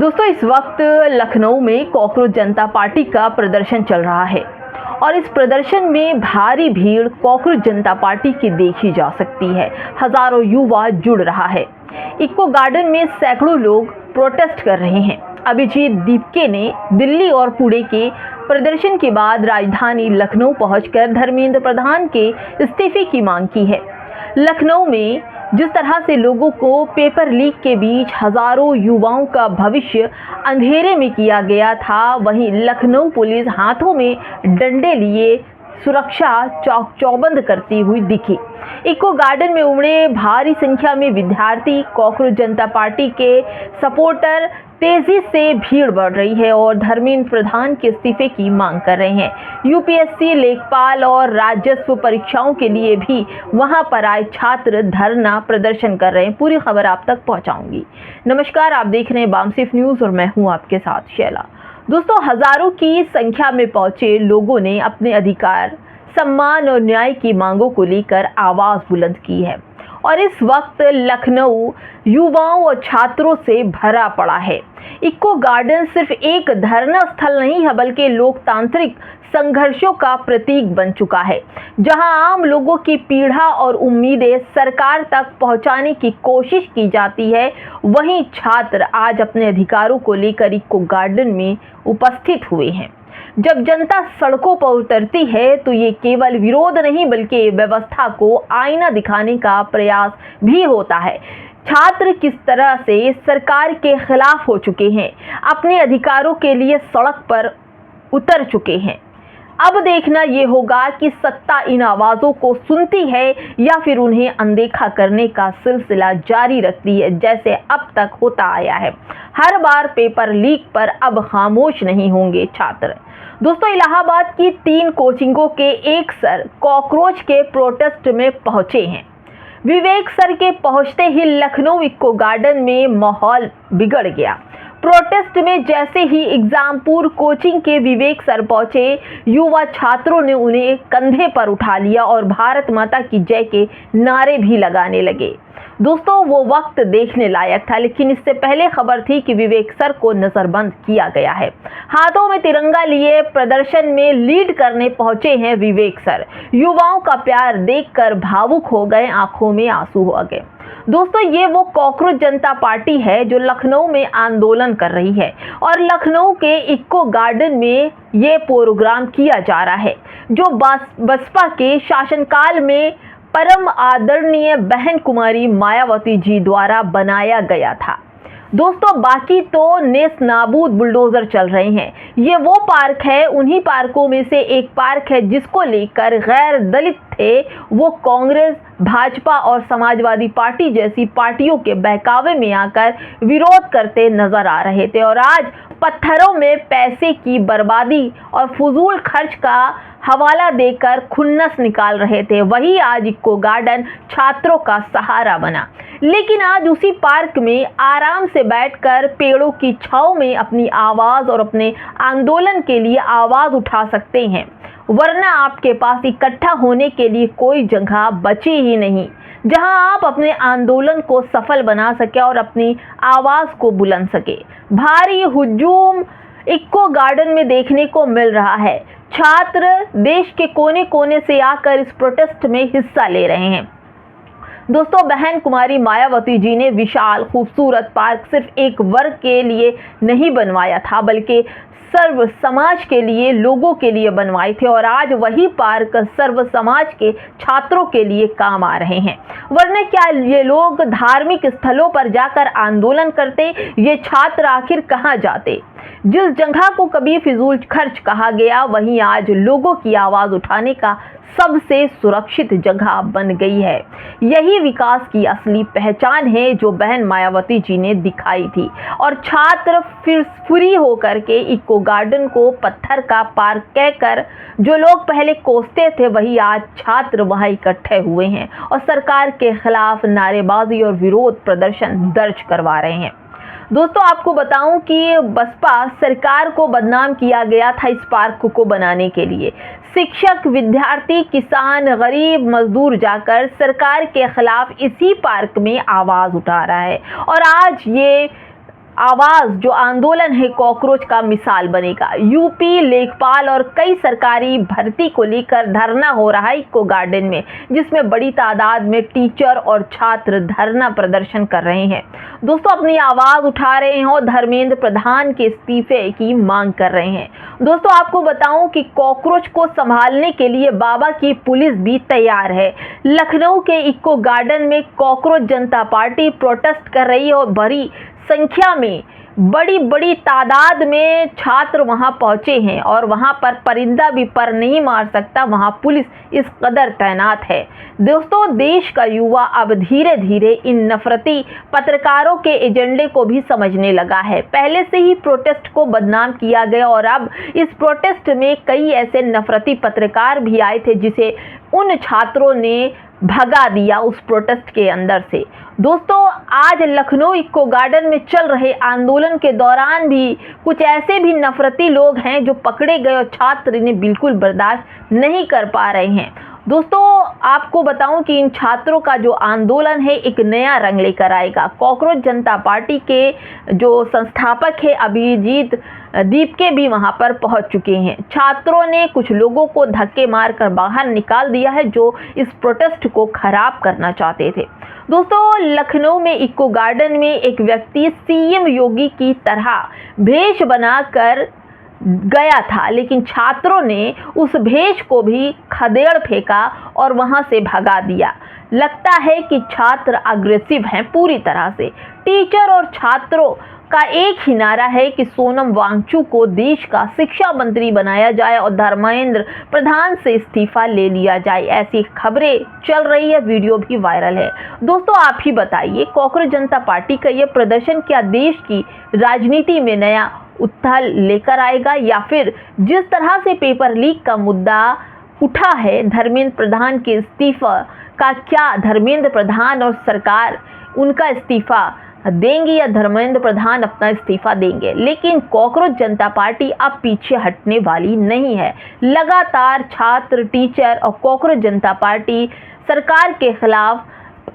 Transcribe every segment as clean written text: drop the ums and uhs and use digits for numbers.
दोस्तों, इस वक्त लखनऊ में कॉकरोच जनता पार्टी का प्रदर्शन चल रहा है और इस प्रदर्शन में भारी भीड़ कॉकरोच जनता पार्टी की देखी जा सकती है। हजारों युवा जुड़ रहा है। इको गार्डन में सैकड़ों लोग प्रोटेस्ट कर रहे हैं। अभिजीत दीपके ने दिल्ली और पुणे के प्रदर्शन के बाद राजधानी लखनऊ पहुंचकर धर्मेंद्र प्रधान के इस्तीफे की मांग की है। लखनऊ में जिस तरह से लोगों को पेपर लीक के बीच हजारों युवाओं का भविष्य अंधेरे में किया गया था, वहीं लखनऊ पुलिस हाथों में डंडे लिए सुरक्षा चौक चौबंद करती हुई दिखी। इको गार्डन में उमड़े भारी संख्या में विद्यार्थी, कॉकरोच जनता पार्टी के सपोर्टर तेजी से भीड़ बढ़ रही है और धर्मेंद्र प्रधान के इस्तीफे की मांग कर रहे हैं। यूपीएससी, लेखपाल और राजस्व परीक्षाओं के लिए भी वहां पर आए छात्र धरना प्रदर्शन कर रहे हैं। पूरी खबर आप तक पहुंचाऊंगी। नमस्कार, आप देख रहे हैं बामसिफ न्यूज और मैं हूं आपके साथ शैला। दोस्तों, हजारों की संख्या में पहुंचे लोगों ने अपने अधिकार, सम्मान और न्याय की मांगों को लेकर आवाज बुलंद की है और इस वक्त लखनऊ युवाओं और छात्रों से भरा पड़ा है। इको गार्डन सिर्फ एक धरना स्थल नहीं है, बल्कि लोकतांत्रिक संघर्षों का प्रतीक बन चुका है, जहां आम लोगों की पीड़ा और उम्मीदें सरकार तक पहुंचाने की कोशिश की जाती है। वहीं छात्र आज अपने अधिकारों को लेकर इको गार्डन में उपस्थित हुए हैं। जब जनता सड़कों पर उतरती है तो ये केवल विरोध नहीं, बल्कि व्यवस्था को आईना दिखाने का प्रयास भी होता है। छात्र किस तरह से सरकार के खिलाफ हो चुके हैं, अपने अधिकारों के लिए सड़क पर उतर चुके हैं। अब देखना ये होगा कि सत्ता इन आवाज़ों को सुनती है या फिर उन्हें अनदेखा करने का सिलसिला जारी रखती है, जैसे अब तक होता आया है। हर बार पेपर लीक पर अब खामोश नहीं होंगे छात्र। दोस्तों, इलाहाबाद की 3 कोचिंगों के एक सर कॉकरोच के प्रोटेस्ट में पहुंचे हैं। विवेक सर के पहुंचते ही लखनऊ इको गार्डन में माहौल बिगड़ गया। प्रोटेस्ट में जैसे ही एग्जामपुर कोचिंग के विवेक सर पहुंचे, युवा छात्रों ने उन्हें कंधे पर उठा लिया और भारत माता की जय के नारे भी लगाने लगे। दोस्तों, वो वक्त देखने लायक था, लेकिन इससे पहले खबर थी कि विवेक सर को नजरबंद किया गया है। हाथों में तिरंगा लिए प्रदर्शन में लीड करने पहुंचे हैं विवेक सर। युवाओं का प्यार देखकर भावुक हो गए, आंखों में आंसू आ गए। दोस्तों, ये वो कॉकरोच जनता पार्टी है जो लखनऊ में आंदोलन कर रही है और लखनऊ के इको गार्डन में ये प्रोग्राम किया जा रहा है, जो बसपा के शासनकाल में परम आदरणीय बहन कुमारी मायावती जी द्वारा बनाया गया था। दोस्तों, बाकी तो नेस नाबूद बुलडोजर चल रहे हैं। ये वो पार्क है, उन्हीं पार्कों में से एक पार्क है जिसको लेकर गैर दलित थे वो कांग्रेस, भाजपा और समाजवादी पार्टी जैसी पार्टियों के बहकावे में आकर विरोध करते नजर आ रहे थे और आज पत्थरों में पैसे की बर्बादी और फजूल खर्च का हवाला देकर खुन्नस निकाल रहे थे। वही आज इको गार्डन छात्रों का सहारा बना। लेकिन आज उसी पार्क में आराम से बैठकर पेड़ों की छांव में अपनी आवाज और अपने आंदोलन के लिए आवाज उठा सकते हैं, वरना आपके पास इकट्ठा होने के लिए कोई जगह बची ही नहीं जहां आप अपने आंदोलन को सफल बना सके और अपनी आवाज को बुलंद सके। भारी हुजूम इको गार्डन में देखने को मिल रहा है। छात्र देश के कोने कोने से आकर इस प्रोटेस्ट में हिस्सा ले रहे हैं। दोस्तों, बहन कुमारी मायावती जी ने विशाल खूबसूरत पार्क सिर्फ एक वर्ग के लिए नहीं बनवाया था, बल्कि सर्व समाज के लिए, लोगों के लिए बनवाए थे और आज वही पार्क सर्व समाज के छात्रों के लिए काम आ रहे हैं। वरना क्या ये लोग धार्मिक स्थलों पर जाकर आंदोलन करते? ये छात्र आखिर कहाँ जाते? जिस जगह को कभी फिजूल खर्च कहा गया, वहीं आज लोगों की आवाज उठाने का सबसे सुरक्षित जगह बन गई है। यही विकास की असली पहचान है जो बहन मायावती जी ने दिखाई थी और छात्र फिर फ्री होकर के इको गार्डन को पत्थर का पार्क कहकर जो लोग पहले कोसते थे, वही आज छात्र वहां इकट्ठे हुए हैं और सरकार के खिलाफ नारेबाजी और विरोध प्रदर्शन दर्ज करवा रहे हैं। दोस्तों, आपको बताऊं कि बसपा सरकार को बदनाम किया गया था इस पार्क को बनाने के लिए। शिक्षक, विद्यार्थी, किसान, गरीब, मजदूर जाकर सरकार के खिलाफ इसी पार्क में आवाज उठा रहा है और आज ये आवाज जो आंदोलन है कॉकरोच का मिसाल बनेगा। यूपी लेखपाल और कई सरकारी भर्ती को लेकर धरना हो रहा है इको गार्डन में, जिसमें बड़ी तादाद में टीचर और छात्र धरना प्रदर्शन कर रहे हैं। दोस्तों अपनी आवाज उठा रहे हैं और धर्मेंद्र प्रधान के इस्तीफे की मांग कर रहे हैं। दोस्तों आपको बताऊं कि कॉकरोच को संभालने के लिए बाबा की पुलिस भी तैयार है। लखनऊ के इको गार्डन में कॉकरोच जनता पार्टी प्रोटेस्ट कर रही है और बड़ी संख्या में बड़ी तादाद में छात्र वहां पहुंचे हैं और वहां पर परिंदा भी पर नहीं मार सकता, वहां पुलिस इस कदर तैनात है। दोस्तों देश का युवा अब धीरे धीरे इन नफरती पत्रकारों के एजेंडे को भी समझने लगा है। पहले से ही प्रोटेस्ट को बदनाम किया गया और अब इस प्रोटेस्ट में कई ऐसे नफरती पत्रकार भी आए थे जिसे उन छात्रों ने भगा दिया उस प्रोटेस्ट के अंदर से। दोस्तों आज लखनऊ इको गार्डन में चल रहे आंदोलन के दौरान भी कुछ ऐसे भी नफरती लोग हैं जो पकड़े गए और छात्र इन्हें बिल्कुल बर्दाश्त नहीं कर पा रहे हैं। दोस्तों आपको बताऊं कि इन छात्रों का जो आंदोलन है एक नया रंग लेकर आएगा। कॉकरोच जनता पार्टी के जो संस्थापक है अभिजीत दीपके भी वहां पर पहुंच चुके हैं। छात्रों ने कुछ लोगों को धक्के मारकर बाहर निकाल दिया है जो इस प्रोटेस्ट को खराब करना चाहते थे। दोस्तों लखनऊ में इको गार्डन में एक व्यक्ति सीएम योगी की तरह भेष बनाकर गया था, लेकिन छात्रों ने उस भेष को भी खदेड़ फेंका और वहां से भगा दिया। लगता है कि छात्र अग्रेसिव हैं पूरी तरह से। टीचर और छात्रों का एक ही नारा है कि सोनम वांगचुक को देश का शिक्षा मंत्री बनाया जाए और धर्मेंद्र प्रधान से इस्तीफा ले लिया जाए। ऐसी खबरें चल रही है, वीडियो भी वायरल है। दोस्तों आप ही बताइए कॉकरोच जनता पार्टी का ये प्रदर्शन क्या देश की राजनीति में नया उथल लेकर आएगा, या फिर जिस तरह से पेपर लीक का मुद्दा उठा है धर्मेंद्र प्रधान के इस्तीफा का, क्या धर्मेंद्र प्रधान और सरकार उनका इस्तीफा देंगे या धर्मेंद्र प्रधान अपना इस्तीफा देंगे। लेकिन कॉकरोच जनता पार्टी अब पीछे हटने वाली नहीं है। लगातार छात्र, टीचर और कॉकरोच जनता पार्टी सरकार के खिलाफ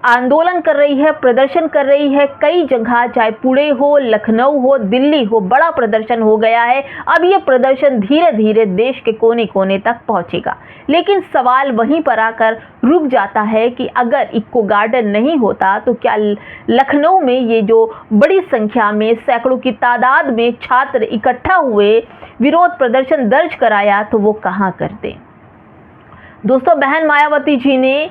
आंदोलन कर रही है, प्रदर्शन कर रही है। कई जगह चाहे पुणे हो, लखनऊ हो, दिल्ली हो, बड़ा प्रदर्शन हो गया है। अब ये प्रदर्शन धीरे धीरे देश के कोने कोने तक पहुंचेगा। लेकिन सवाल वहीं पर आकर रुक जाता है कि अगर इको गार्डन नहीं होता तो क्या लखनऊ में ये जो बड़ी संख्या में सैकड़ों की तादाद में छात्र इकट्ठा हुए विरोध प्रदर्शन दर्ज कराया तो वो कहाँ करते। दोस्तों बहन मायावती जी ने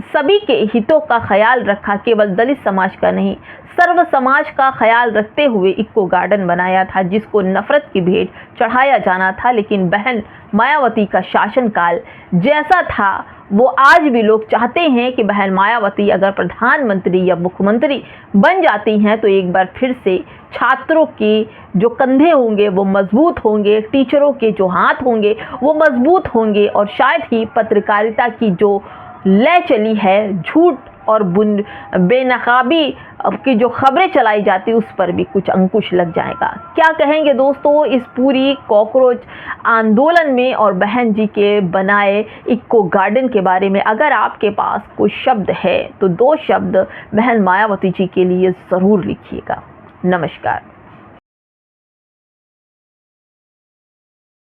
सभी के हितों का ख्याल रखा, केवल दलित समाज का नहीं सर्व समाज का ख्याल रखते हुए इको गार्डन बनाया था जिसको नफरत की भेंट चढ़ाया जाना था। लेकिन बहन मायावती का शासनकाल जैसा था वो आज भी लोग चाहते हैं कि बहन मायावती अगर प्रधानमंत्री या मुख्यमंत्री बन जाती हैं तो एक बार फिर से छात्रों के जो कंधे होंगे वो मजबूत होंगे, टीचरों के जो हाथ होंगे वो मजबूत होंगे और शायद ही पत्रकारिता की जो ले चली है, झूठ और बेनकाबी की जो खबरें चलाई जाती उस पर भी कुछ अंकुश लग जाएगा। क्या कहेंगे दोस्तों इस पूरी कॉकरोच आंदोलन में और बहन जी के बनाए इको गार्डन के बारे में? अगर आपके पास कोई शब्द है तो 2 शब्द बहन मायावती जी के लिए ज़रूर लिखिएगा। नमस्कार।